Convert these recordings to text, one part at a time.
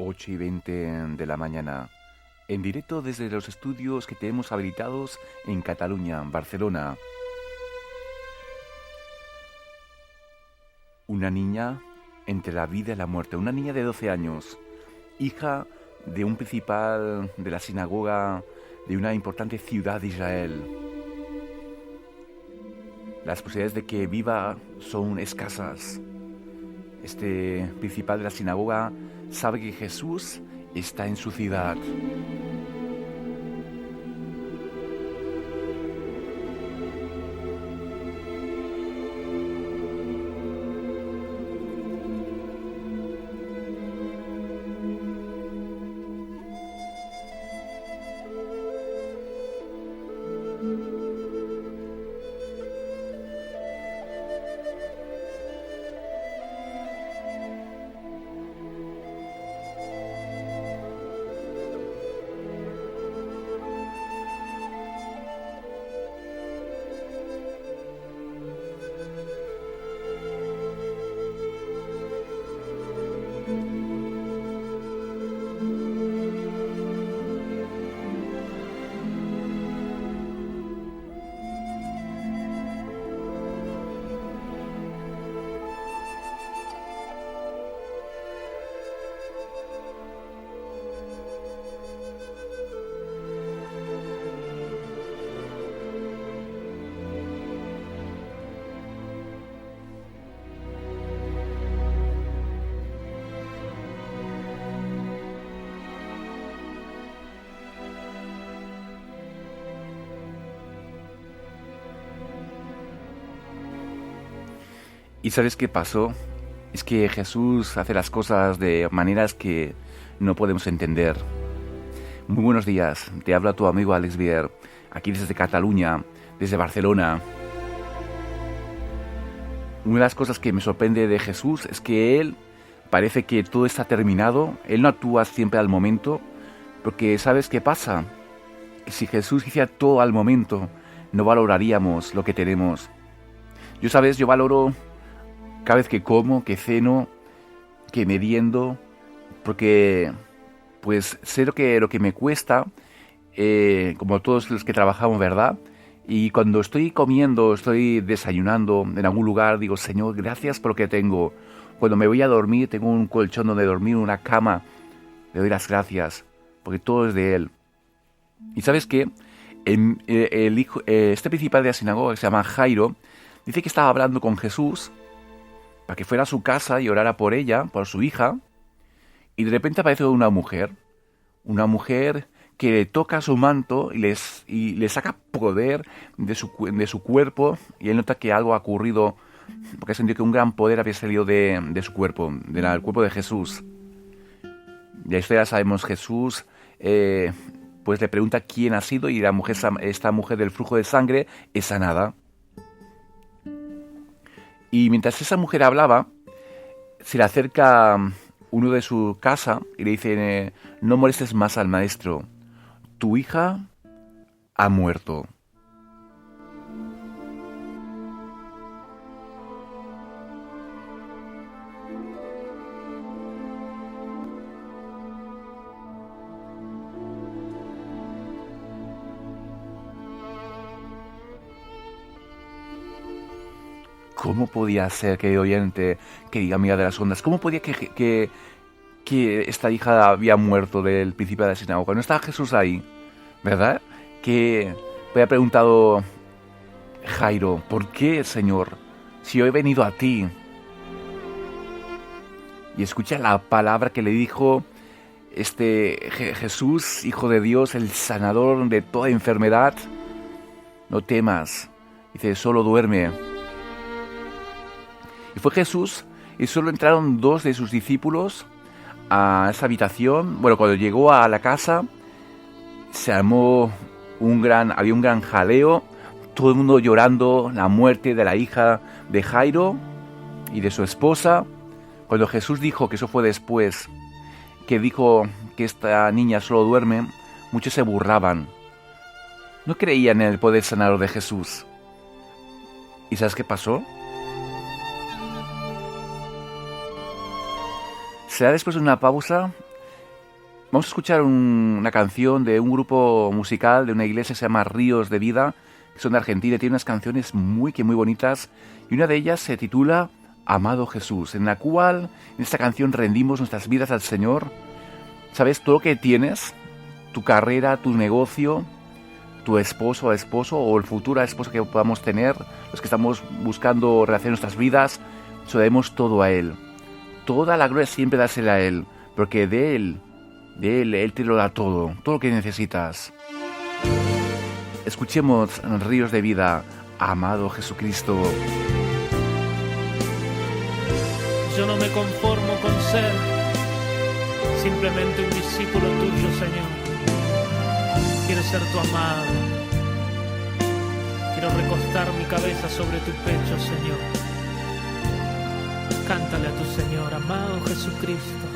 8:20 de la mañana, en directo desde los estudios que tenemos habilitados en Cataluña, Barcelona. Una niña entre la vida y la muerte, una niña de 12 años, hija de un principal de la sinagoga de una importante ciudad de Israel. Las posibilidades de que viva son escasas. Este principal de la sinagoga sabe que Jesús está en su ciudad. ¿Y sabes qué pasó? Es que Jesús hace las cosas de maneras que no podemos entender. Muy buenos días, te habla tu amigo Alex Vier, aquí desde Cataluña, desde Barcelona. Una de las cosas que me sorprende de Jesús es que Él parece que todo está terminado, Él no actúa siempre al momento, porque ¿sabes qué pasa? Que si Jesús hiciera todo al momento, no valoraríamos lo que tenemos. Yo valoro cada vez que como, que ceno, que meriendo, porque pues sé lo que me cuesta, como todos los que trabajamos, ¿verdad? Y cuando estoy comiendo, estoy desayunando en algún lugar, digo, Señor, gracias por lo que tengo. Cuando me voy a dormir, tengo un colchón donde dormir, una cama, le doy las gracias, porque todo es de Él. ¿Y sabes qué? Este principal de la sinagoga, que se llama Jairo, dice que estaba hablando con Jesús para que fuera a su casa y orara por ella, por su hija, y de repente aparece una mujer que le toca su manto y le saca poder de su cuerpo, y él nota que algo ha ocurrido, porque ha sentido que un gran poder había salido de su cuerpo, del cuerpo de Jesús. Y esto ya sabemos, Jesús pues le pregunta quién ha sido, y esta mujer del flujo de sangre es sanada. Y mientras esa mujer hablaba, se le acerca uno de su casa y le dice, no molestes más al maestro, tu hija ha muerto. ¿Cómo podía ser, querido oyente, querida amiga de las ondas, cómo podía que esta hija había muerto del principio de la sinagoga? No estaba Jesús ahí, ¿verdad? Que me había preguntado Jairo, ¿por qué, Señor? Si yo he venido a ti. Y escucha la palabra que le dijo Jesús, Hijo de Dios, el sanador de toda enfermedad. No temas. Dice, solo duerme. Y fue Jesús, y solo entraron 2 de sus discípulos a esa habitación. Bueno, cuando llegó a la casa, había un gran jaleo, todo el mundo llorando la muerte de la hija de Jairo y de su esposa. Cuando Jesús dijo, que eso fue después, que dijo que esta niña solo duerme, muchos se burlaban. No creían en el poder sanador de Jesús. ¿Y sabes qué pasó? Será después de una pausa Vamos a escuchar una canción de un grupo musical de una iglesia que se llama Ríos de Vida, que son de Argentina, tiene unas canciones muy bonitas, y una de ellas se titula Amado Jesús, en la cual en esta canción rendimos nuestras vidas al Señor. ¿Sabes? Todo lo que tienes, tu carrera, tu negocio, tu esposo o esposo, o el futuro esposo que podamos tener, los que estamos buscando relacionar nuestras vidas, se lo demos todo a Él. Toda la gloria siempre dársela a Él, porque de Él te lo da todo lo que necesitas. Escuchemos Ríos de Vida, amado Jesucristo. Yo no me conformo con ser simplemente un discípulo tuyo, Señor. Quiero ser tu amado. Quiero recostar mi cabeza sobre tu pecho, Señor. Cántale a tu Señor, amado Jesucristo.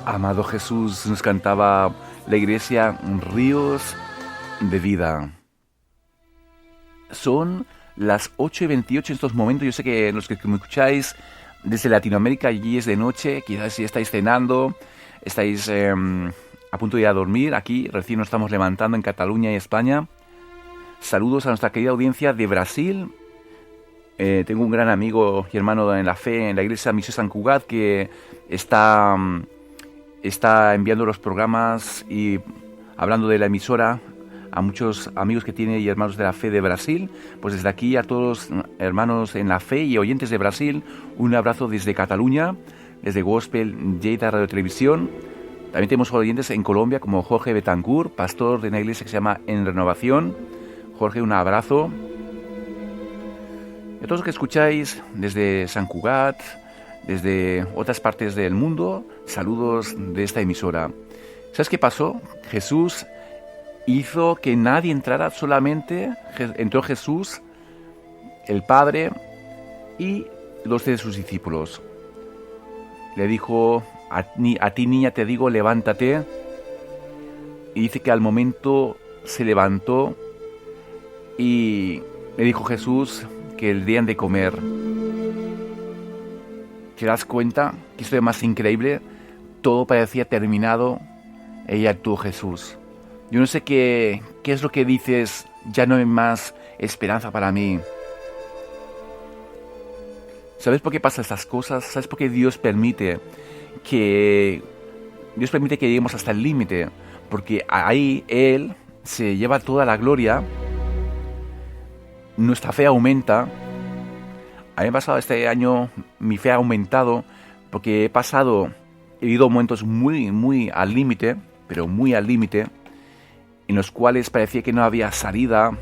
Amado Jesús, nos cantaba la iglesia Ríos de Vida. Son las 8:28 en estos momentos. Yo sé que los que me escucháis desde Latinoamérica, allí es de noche, quizás si estáis cenando, estáis a punto de ir a dormir. Aquí recién nos estamos levantando en Cataluña y España. Saludos a nuestra querida audiencia de Brasil. Tengo un gran amigo y hermano en la fe, en la iglesia Misión San Cugat, que está enviando los programas y hablando de la emisora a muchos amigos que tiene y hermanos de la fe de Brasil. Pues desde aquí a todos los hermanos en la fe y oyentes de Brasil, un abrazo desde Cataluña, desde Gospel Lleida Radio Televisión. También tenemos oyentes en Colombia como Jorge Betancourt, pastor de una iglesia que se llama En Renovación. Jorge, un abrazo. Y a todos los que escucháis desde San Cugat, desde otras partes del mundo, saludos de esta emisora. ¿Sabes qué pasó? Jesús hizo que nadie entrara, solamente entró Jesús, el Padre y dos de sus discípulos. Le dijo, a ti niña te digo, levántate. Y dice que al momento se levantó y le dijo Jesús que le dieran de comer. ¿Te das cuenta que esto es más increíble? Todo parecía terminado. Ella actuó Jesús. Yo no sé qué es lo que dices, ya no hay más esperanza para mí. ¿Sabes por qué pasan estas cosas? ¿Sabes por qué Dios permite que lleguemos hasta el límite? Porque ahí Él se lleva toda la gloria. Nuestra fe aumenta. A mí me ha pasado este año, mi fe ha aumentado porque he vivido momentos muy al límite, pero muy al límite, en los cuales parecía que no había salida.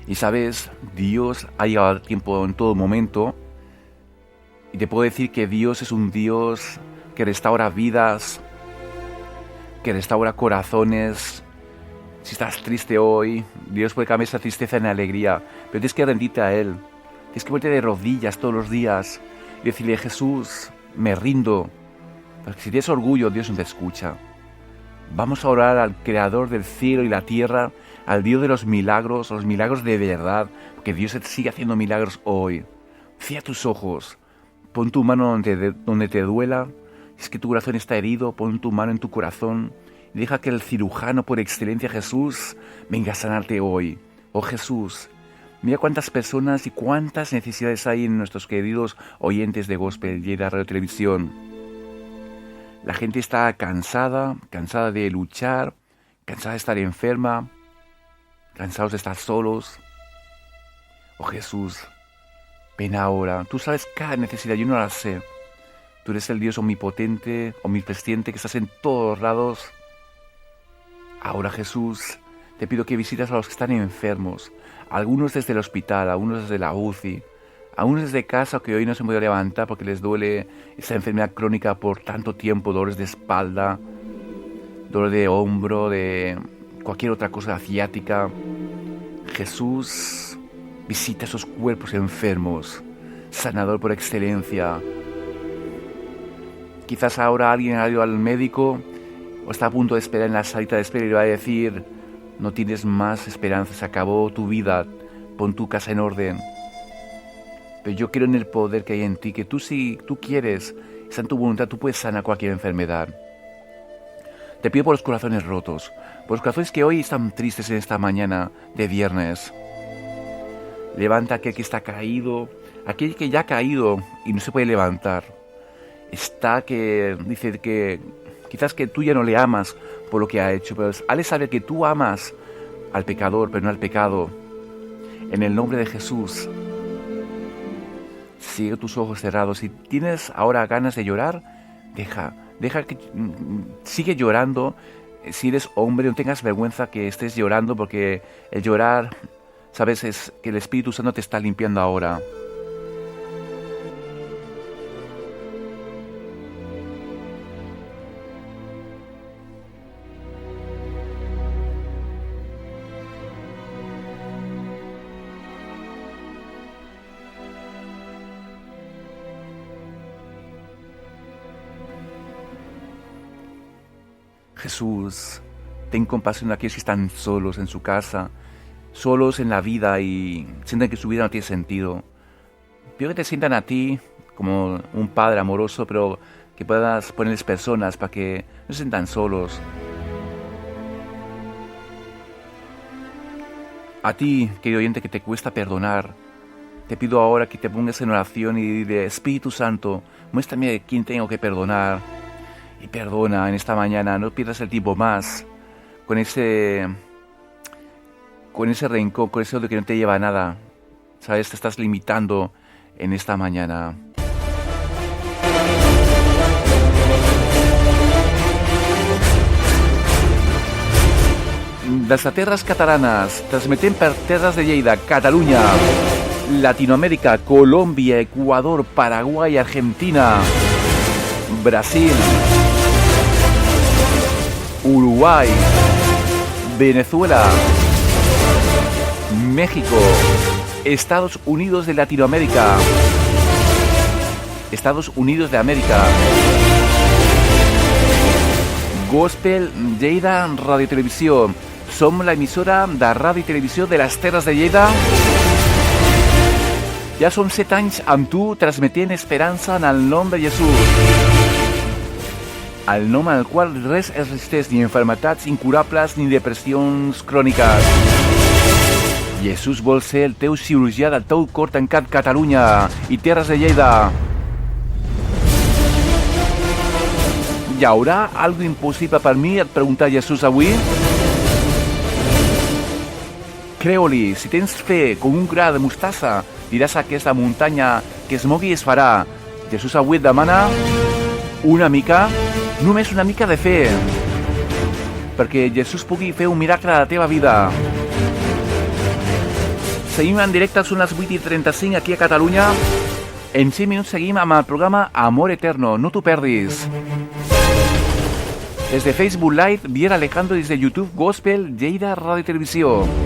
Y sabes, Dios ha llegado al tiempo en todo momento. Y te puedo decir que Dios es un Dios que restaura vidas, que restaura corazones. Si estás triste hoy, Dios puede cambiar esa tristeza en alegría, pero tienes que rendirte a Él. Tienes que ponerte de rodillas todos los días y decirle, Jesús, me rindo. Porque si tienes orgullo, Dios no te escucha. Vamos a orar al Creador del cielo y la tierra al Dios de los milagros de verdad, porque Dios sigue haciendo milagros hoy. Cierra tus ojos, pon tu mano donde te duela. Si es que tu corazón está herido, pon tu mano en tu corazón y deja que el cirujano por excelencia, Jesús, venga a sanarte hoy. Oh Jesús, mira cuántas personas y cuántas necesidades hay en nuestros queridos oyentes de Gospel Lleida Radio Televisión. La gente está cansada de luchar, cansada de estar enferma, cansados de estar solos. Oh Jesús, ven ahora. Tú sabes cada necesidad, yo no la sé. Tú eres el Dios omnipotente, omnipresente, que estás en todos lados. Ahora Jesús, te pido que visites a los que están enfermos, algunos desde el hospital, algunos desde la UCI, algunos desde casa que hoy no se pueden levantar porque les duele esa enfermedad crónica por tanto tiempo, dolores de espalda, dolor de hombro, de cualquier otra cosa asiática. Jesús, visita esos cuerpos enfermos, sanador por excelencia. Quizás ahora alguien ha ido al médico o está a punto de esperar en la salita de espera y le va a decir: no tienes más esperanza, se acabó tu vida, pon tu casa en orden. Pero yo creo en el poder que hay en ti, que tú, si tú quieres, está en tu voluntad, tú puedes sanar cualquier enfermedad. Te pido por los corazones rotos, por los corazones que hoy están tristes en esta mañana de viernes. Levanta a aquel que está caído, aquel que ya ha caído y no se puede levantar. Está que dice que quizás que tú ya no le amas por lo que ha hecho, pero hazle saber que tú amas al pecador, pero no al pecado. En el nombre de Jesús, sigue tus ojos cerrados. Si tienes ahora ganas de llorar, deja que sigue llorando. Si eres hombre, no tengas vergüenza que estés llorando, porque el llorar, sabes, es que el Espíritu Santo te está limpiando ahora. Jesús, ten compasión de aquellos que están solos en su casa, solos en la vida y sienten que su vida no tiene sentido. Pido que te sientan a ti como un padre amoroso, pero que puedas ponerles personas para que no se sientan solos. A ti, querido oyente, que te cuesta perdonar, te pido ahora que te pongas en oración y dile: Espíritu Santo, muéstrame a quién tengo que perdonar. Y perdona en esta mañana, no pierdas el tiempo más con ese rencor, con ese odio que no te lleva a nada. Sabes, te estás limitando en esta mañana. Las terras catalanas transmeten per terras de Lleida, Cataluña, Latinoamérica, Colombia, Ecuador, Paraguay, Argentina, Brasil, Uruguay, Venezuela, México, Estados Unidos de Latinoamérica, Estados Unidos de América. Gospel Lleida Radio Televisión. Som la emissora de ràdio i televisió de les Terres de Lleida. Ja són 7 anys amb tu transmetent esperança en el nom de Jesús. El nom al qual res es resisteix, ni enfermetats incurables ni depressions cròniques. Jesús vol ser el teu cirurgià del teu cor tancat, Catalunya i Terres de Lleida. Hi haurà algo impossible per mi, et pregunta Jesús avui? Creu-li, si tens fe com un gra de mostassa, diràs a aquesta muntanya que es mogui i es farà. Jesús avui et demana una mica, només una mica de fe, perquè Jesús pugui fer un miracle a la teva vida. Seguim en directe, són les 8:35 aquí a Catalunya. En 5 minuts seguim amb el programa Amor Eterno, no t'ho perdis. Desde Facebook Live, Viera Alejandro, desde YouTube Gospel Lleida Radio Televisión.